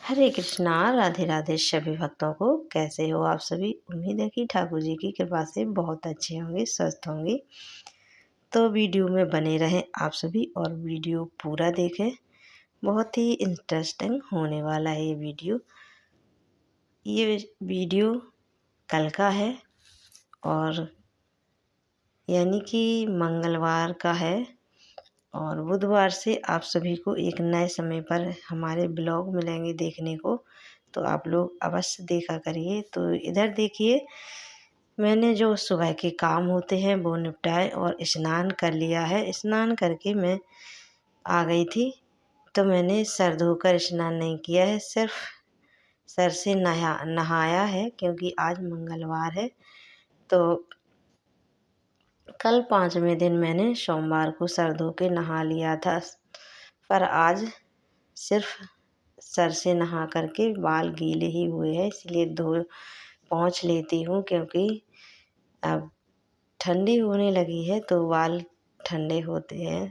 हरे कृष्णा, राधे राधे सभी भक्तों को। कैसे हो आप सभी? उम्मीद है कि ठाकुर जी की कृपा से बहुत अच्छे होंगे, स्वस्थ होंगे। तो वीडियो में बने रहें आप सभी और वीडियो पूरा देखें। बहुत ही इंटरेस्टिंग होने वाला है ये वीडियो कल का है और यानी कि मंगलवार का है और बुधवार से आप सभी को एक नए समय पर हमारे ब्लॉग मिलेंगे देखने को। तो आप लोग अवश्य देखा करिए। तो इधर देखिए, मैंने जो सुबह के काम होते हैं वो निपटाए और स्नान कर लिया है। स्नान करके मैं आ गई थी। तो मैंने सर धोकर स्नान नहीं किया है, सिर्फ सर से नहाया है क्योंकि आज मंगलवार है। तो कल 5वें दिन मैंने सोमवार को सर धो के नहा लिया था, पर आज सिर्फ सर से नहा करके बाल गीले ही हुए हैं, इसलिए धो पोंछ लेती हूँ क्योंकि अब ठंडी होने लगी है तो बाल ठंडे होते हैं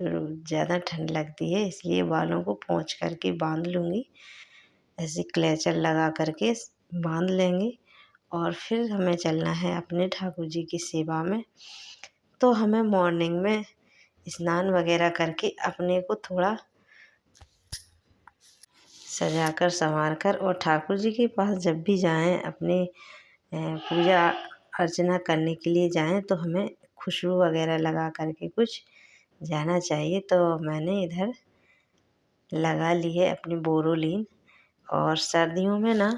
तो ज़्यादा ठंड लगती है, इसलिए बालों को पोंछ करके बांध लूँगी। ऐसे क्लेचर लगा करके बांध लेंगे और फिर हमें चलना है अपने ठाकुर जी की सेवा में। तो हमें मॉर्निंग में स्नान वगैरह करके अपने को थोड़ा सजाकर संवार कर और ठाकुर जी के पास जब भी जाएं, अपने पूजा अर्चना करने के लिए जाएं तो हमें खुशबू वगैरह लगा करके कुछ जाना चाहिए। तो मैंने इधर लगा ली है अपनी बोरोलीन। और सर्दियों में ना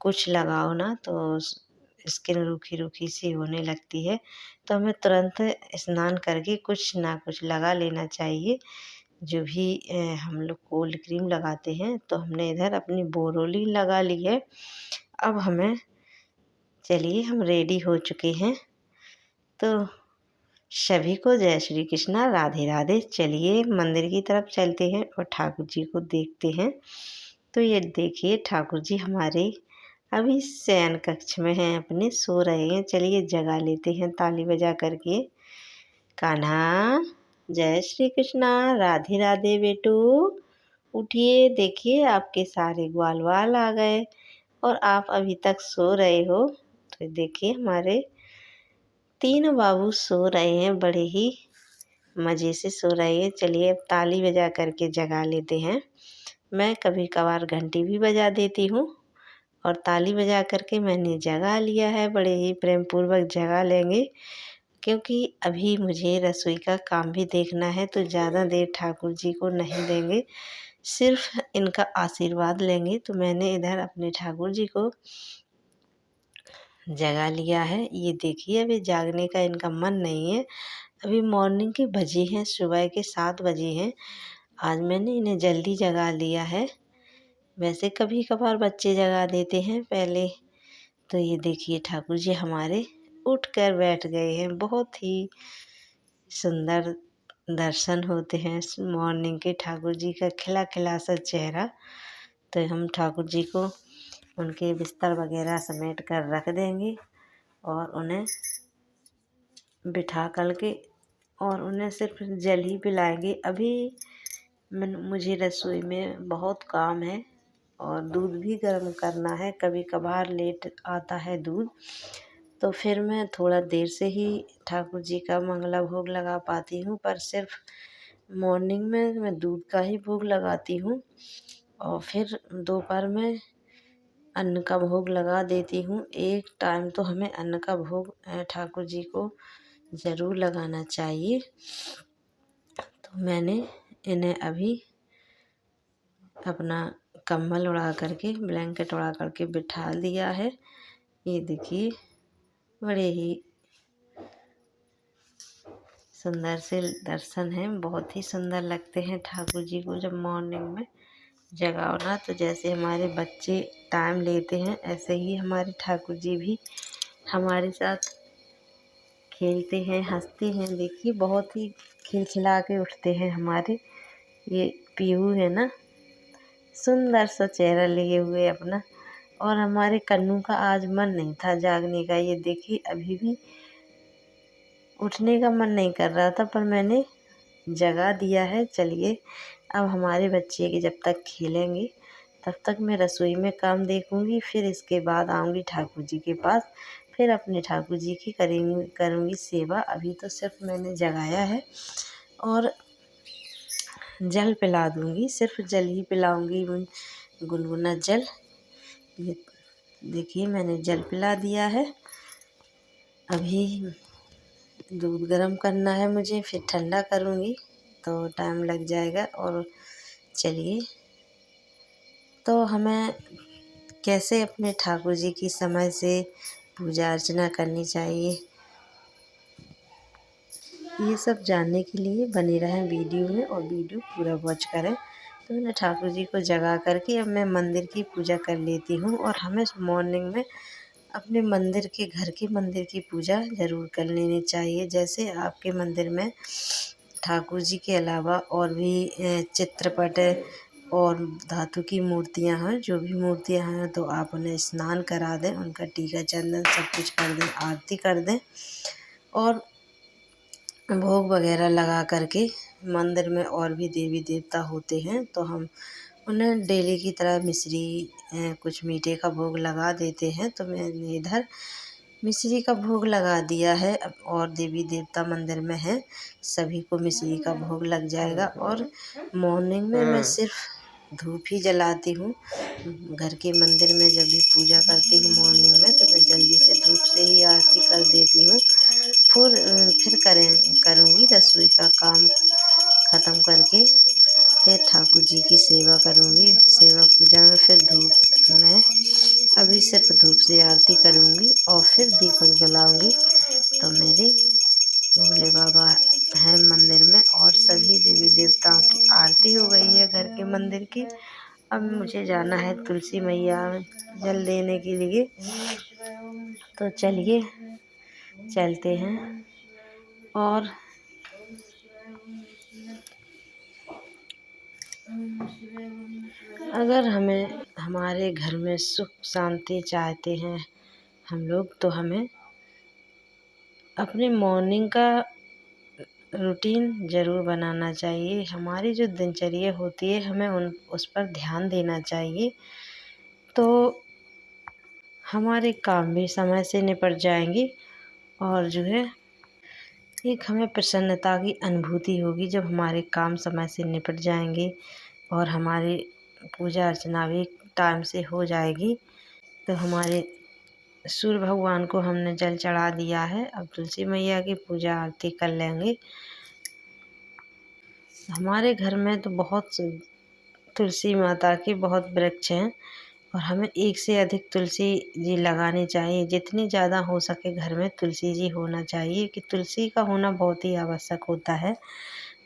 कुछ लगाओ ना तो स्किन रूखी रूखी सी होने लगती है, तो हमें तुरंत स्नान करके कुछ ना कुछ लगा लेना चाहिए। जो भी हम लोग कोल्ड क्रीम लगाते हैं, तो हमने इधर अपनी बोरोलीन लगा ली है। अब हमें चलिए, हम रेडी हो चुके हैं। तो सभी को जय श्री कृष्णा, राधे राधे। चलिए मंदिर की तरफ चलते हैं और ठाकुर जी को देखते हैं। तो ये देखिए, ठाकुर जी हमारे अभी शयन कक्ष में हैं, अपने सो रहे हैं। चलिए जगा लेते हैं ताली बजा करके। कान्हा, जय श्री कृष्णा, राधे राधे बेटू। उठिए, देखिए आपके सारे ग्वाल वाल आ गए और आप अभी तक सो रहे हो। तो देखिए, हमारे 3 बाबू सो रहे हैं, बड़े ही मज़े से सो रहे हैं। चलिए अब ताली बजा करके जगा लेते हैं। मैं कभी कभार घंटी भी बजा देती हूँ और ताली बजा करके मैंने जगा लिया है। बड़े ही प्रेम पूर्वक जगा लेंगे क्योंकि अभी मुझे रसोई का काम भी देखना है, तो ज़्यादा देर ठाकुर जी को नहीं देंगे, सिर्फ इनका आशीर्वाद लेंगे। तो मैंने इधर अपने ठाकुर जी को जगा लिया है। ये देखिए, अभी जागने का इनका मन नहीं है। अभी मॉर्निंग के बजे हैं, सुबह के 7 बजे हैं। आज मैंने इन्हें जल्दी जगा लिया है। वैसे कभी कभार बच्चे जगा देते हैं पहले। तो ये देखिए, ठाकुर जी हमारे उठ कर बैठ गए हैं। बहुत ही सुंदर दर्शन होते हैं मॉर्निंग के, ठाकुर जी का खिला खिला सा चेहरा। तो हम ठाकुर जी को उनके बिस्तर वगैरह समेट कर रख देंगे और उन्हें बिठा कर के और उन्हें सिर्फ जल ही पिलाएंगे। अभी मुझे रसोई में बहुत काम है और दूध भी गर्म करना है। कभी कभार लेट आता है दूध, तो फिर मैं थोड़ा देर से ही ठाकुर जी का मंगला भोग लगा पाती हूँ, पर सिर्फ मॉर्निंग में मैं दूध का ही भोग लगाती हूँ और फिर दोपहर में अन्न का भोग लगा देती हूँ। एक टाइम तो हमें अन्न का भोग ठाकुर जी को ज़रूर लगाना चाहिए। तो मैंने इन्हें अभी अपना कंबल उड़ा करके, ब्लैंकेट उड़ा करके बिठा दिया है। ये देखिए, बड़े ही सुंदर से दर्शन हैं। बहुत ही सुंदर लगते हैं ठाकुर जी को जब मॉर्निंग में जगाओ ना। तो जैसे हमारे बच्चे टाइम लेते हैं, ऐसे ही हमारे ठाकुर जी भी हमारे साथ खेलते हैं, हंसते हैं। देखिए, बहुत ही खिलखिला के उठते हैं हमारे। ये पीहू है ना, सुंदर सा चेहरा लिए हुए अपना। और हमारे कन्नू का आज मन नहीं था जागने का। ये देखिए, अभी भी उठने का मन नहीं कर रहा था, पर मैंने जगा दिया है। चलिए अब हमारे बच्चे के जब तक खेलेंगे तब तक मैं रसोई में काम देखूँगी, फिर इसके बाद आऊँगी ठाकुर जी के पास, फिर अपने ठाकुर जी की करूँगी सेवा। अभी तो सिर्फ मैंने जगाया है और जल पिला दूँगी, सिर्फ जल ही पिलाऊँगी, गुनगुना जल। ये देखिए मैंने जल पिला दिया है। अभी दूध गर्म करना है मुझे, फिर ठंडा करूँगी तो टाइम लग जाएगा। और चलिए, तो हमें कैसे अपने ठाकुर जी की समय से पूजा अर्चना करनी चाहिए, ये सब जानने के लिए बने रहें वीडियो में और वीडियो पूरा वॉच करें। तो मैंने ठाकुर जी को जगा करके अब मैं मंदिर की पूजा कर लेती हूँ। और हमें मॉर्निंग में अपने मंदिर के घर के मंदिर की पूजा ज़रूर कर लेनी चाहिए। जैसे आपके मंदिर में ठाकुर जी के अलावा और भी चित्रपट और धातु की मूर्तियाँ हैं, जो भी मूर्तियाँ हैं, तो आप उन्हें स्नान करा दें, उनका टीका चंदन सब कुछ कर दें, आरती कर दें। और भोग वगैरह लगा करके मंदिर में और भी देवी देवता होते हैं तो हम उन्हें डेली की तरह मिश्री कुछ मीठे का भोग लगा देते हैं। तो मैंने इधर मिश्री का भोग लगा दिया है। और देवी देवता मंदिर में हैं, सभी को मिश्री का भोग लग जाएगा। और मॉर्निंग में मैं सिर्फ धूप ही जलाती हूँ। घर के मंदिर में जब भी पूजा करती हूँ मॉर्निंग में, तो मैं जल्दी से धूप से ही आरती कर देती हूँ। फिर करूँगी रसोई का काम ख़त्म करके, फिर ठाकुर जी की सेवा करूँगी। सेवा पूजा में फिर धूप में अभी सिर्फ धूप से आरती करूँगी और फिर दीपक जलाऊँगी। तो मेरे भोले बाबा हैं मंदिर में और सभी देवी देवताओं की आरती हो गई है घर के मंदिर की। अब मुझे जाना है तुलसी मैया जल देने के लिए। तो चलिए चलते हैं। और अगर हमें हमारे घर में सुख शांति चाहते हैं हम लोग, तो हमें अपने मॉर्निंग का रूटीन ज़रूर बनाना चाहिए। हमारी जो दिनचर्या होती है हमें उस पर ध्यान देना चाहिए, तो हमारे काम भी समय से निपट जाएंगे। और जो है एक हमें प्रसन्नता की अनुभूति होगी जब हमारे काम समय से निपट जाएंगे और हमारी पूजा अर्चना भी टाइम से हो जाएगी। तो हमारे सूर्य भगवान को हमने जल चढ़ा दिया है, अब तुलसी मैया की पूजा आरती कर लेंगे। हमारे घर में तो बहुत तुलसी माता के बहुत वृक्ष हैं और हमें एक से अधिक तुलसी जी लगानी चाहिए। जितनी ज़्यादा हो सके घर में तुलसी जी होना चाहिए, कि तुलसी का होना बहुत ही आवश्यक होता है।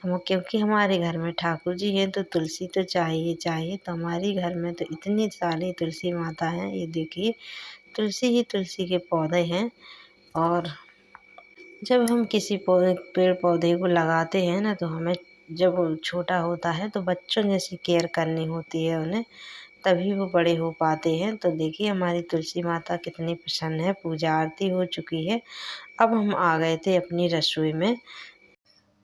हम क्योंकि हमारे घर में ठाकुर जी हैं तो तुलसी तो चाहिए चाहिए। तो हमारे घर में तो इतनी सारी तुलसी माता हैं, ये देखिए तुलसी ही तुलसी के पौधे हैं। और जब हम किसी पेड़ पौधे को लगाते हैं ना, तो हमें जब वो छोटा होता है तो बच्चों जैसी केयर करनी होती है उन्हें, तभी वो बड़े हो पाते हैं। तो देखिए हमारी तुलसी माता कितनी प्रसन्न है, पूजा आरती हो चुकी है। अब हम आ गए थे अपनी रसोई में।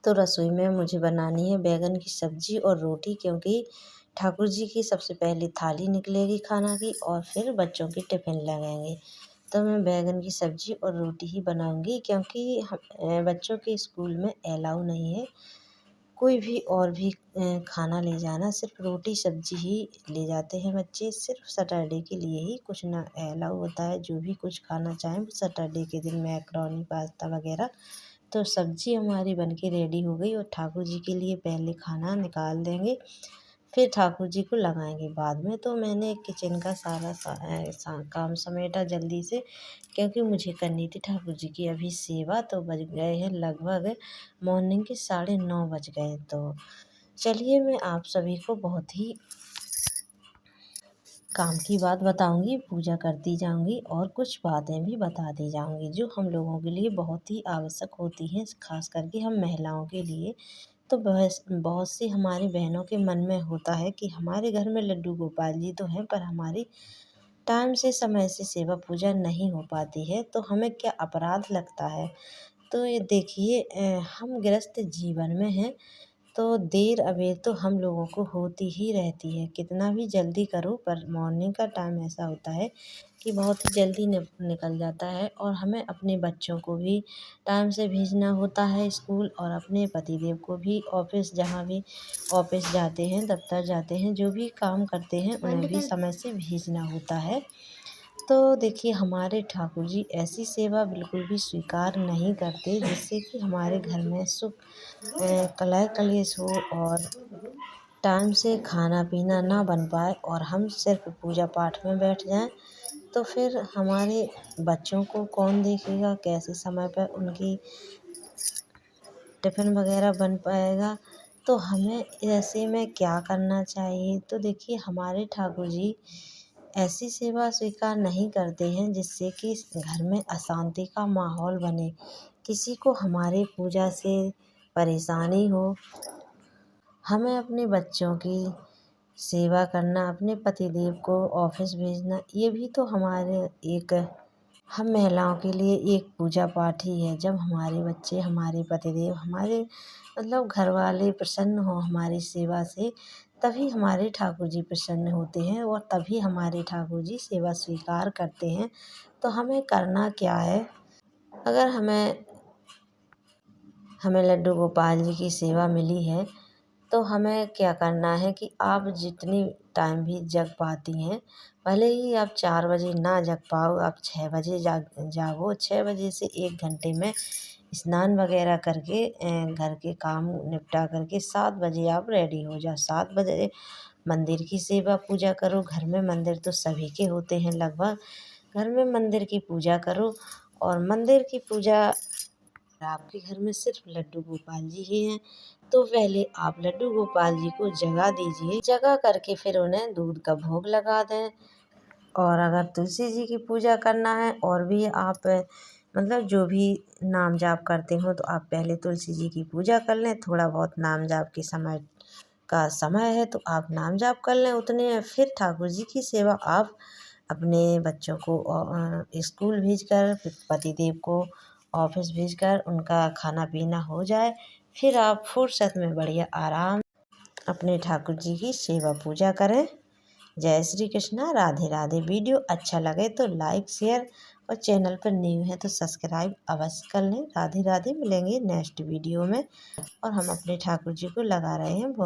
तो रसोई में मुझे बनानी है बैगन की सब्ज़ी और रोटी, क्योंकि ठाकुर जी की सबसे पहले थाली निकलेगी खाना की और फिर बच्चों के टिफ़िन लगेंगे। तो मैं बैगन की सब्ज़ी और रोटी ही बनाऊंगी, क्योंकि बच्चों के स्कूल में अलाउ नहीं है कोई भी और भी खाना ले जाना। सिर्फ रोटी सब्ज़ी ही ले जाते हैं बच्चे। सिर्फ सैटरडे के लिए ही कुछ ना अलाउ होता है, जो भी कुछ खाना चाहें सैटरडे के दिन मैकरोनी पास्ता वगैरह। तो सब्ज़ी हमारी बनके रेडी हो गई और ठाकुर जी के लिए पहले खाना निकाल देंगे, फिर ठाकुर जी को लगाएंगे बाद में। तो मैंने किचन का सारा काम समेटा जल्दी से, क्योंकि मुझे करनी थी ठाकुर जी की अभी सेवा। तो बज गए हैं लगभग मॉर्निंग के 9:30 बज गए। तो चलिए मैं आप सभी को बहुत ही काम की बात बताऊंगी, पूजा करती जाऊंगी और कुछ बातें भी बता दी जाऊंगी जो हम लोगों के लिए बहुत ही आवश्यक होती हैं, खास करके हम महिलाओं के लिए। तो बहुत बहुत सी हमारी बहनों के मन में होता है कि हमारे घर में लड्डू गोपाल जी तो हैं, पर हमारी टाइम से समय से सेवा पूजा नहीं हो पाती है, तो हमें क्या अपराध लगता है। तो ये देखिए हम गृहस्थ जीवन में हैं, तो देर अबेर तो हम लोगों को होती ही रहती है, कितना भी जल्दी करो पर मॉर्निंग का टाइम ऐसा होता है कि बहुत ही जल्दी निकल जाता है। और हमें अपने बच्चों को भी टाइम से भेजना होता है स्कूल, और अपने पतिदेव को भी ऑफिस, जहाँ भी ऑफिस जाते हैं, दफ्तर जाते हैं, जो भी काम करते हैं उन्हें भी समय से भेजना होता है। तो देखिए, हमारे ठाकुर जी ऐसी सेवा बिल्कुल भी स्वीकार नहीं करते जिससे कि हमारे घर में सुख कलह कलेश हो और टाइम से खाना पीना ना बन पाए और हम सिर्फ पूजा पाठ में बैठ जाएं। तो फिर हमारे बच्चों को कौन देखेगा, कैसे समय पर उनकी टिफ़िन वगैरह बन पाएगा। तो हमें ऐसे में क्या करना चाहिए? तो देखिए, हमारे ठाकुर जी ऐसी सेवा स्वीकार नहीं करते हैं जिससे कि घर में अशांति का माहौल बने, किसी को हमारी पूजा से परेशानी हो। हमें अपने बच्चों की सेवा करना, अपने पतिदेव को ऑफिस भेजना, ये भी तो हमारे एक हम महिलाओं के लिए एक पूजा पाठ ही है। जब हमारे बच्चे, हमारे पतिदेव, हमारे मतलब घर वाले प्रसन्न हो हमारी सेवा से, तभी हमारे ठाकुर जी प्रसन्न होते हैं और तभी हमारे ठाकुर जी सेवा स्वीकार करते हैं। तो हमें करना क्या है? अगर हमें हमें लड्डू गोपाल जी की सेवा मिली है, तो हमें क्या करना है कि आप जितनी टाइम भी जग पाती हैं, भले ही आप 4 बजे ना जग पाओ, आप 6 बजे जागो। 6 बजे से 1 घंटे में स्नान वगैरह करके घर के काम निपटा करके 7 बजे आप रेडी हो जाओ। 7 बजे मंदिर की सेवा पूजा करो। घर में मंदिर तो सभी के होते हैं लगभग। घर में मंदिर की पूजा करो, और मंदिर की पूजा, आपके घर में सिर्फ लड्डू गोपाल जी ही हैं, तो पहले आप लड्डू गोपाल जी को जगा दीजिए। जगा करके फिर उन्हें दूध का भोग लगा दें। और अगर तुलसी जी की पूजा करना है और भी आप मतलब जो भी नाम जाप करते हो, तो आप पहले तुलसी जी की पूजा कर लें। थोड़ा बहुत नाम जाप के समय है तो आप नाम जाप कर लें उतने में। फिर ठाकुर जी की सेवा आप अपने बच्चों को स्कूल भेजकर, फिर पतिदेव को ऑफिस भेजकर उनका खाना पीना हो जाए, फिर आप फुर्सत में बढ़िया आराम अपने ठाकुर जी की सेवा पूजा करें। जय श्री कृष्णा, राधे राधे। वीडियो अच्छा लगे तो लाइक, शेयर, और चैनल पर न्यू है तो सब्सक्राइब अवश्य कर लें। राधे राधे। मिलेंगे नेक्स्ट वीडियो में। और हम अपने ठाकुर जी को लगा रहे हैं भोग।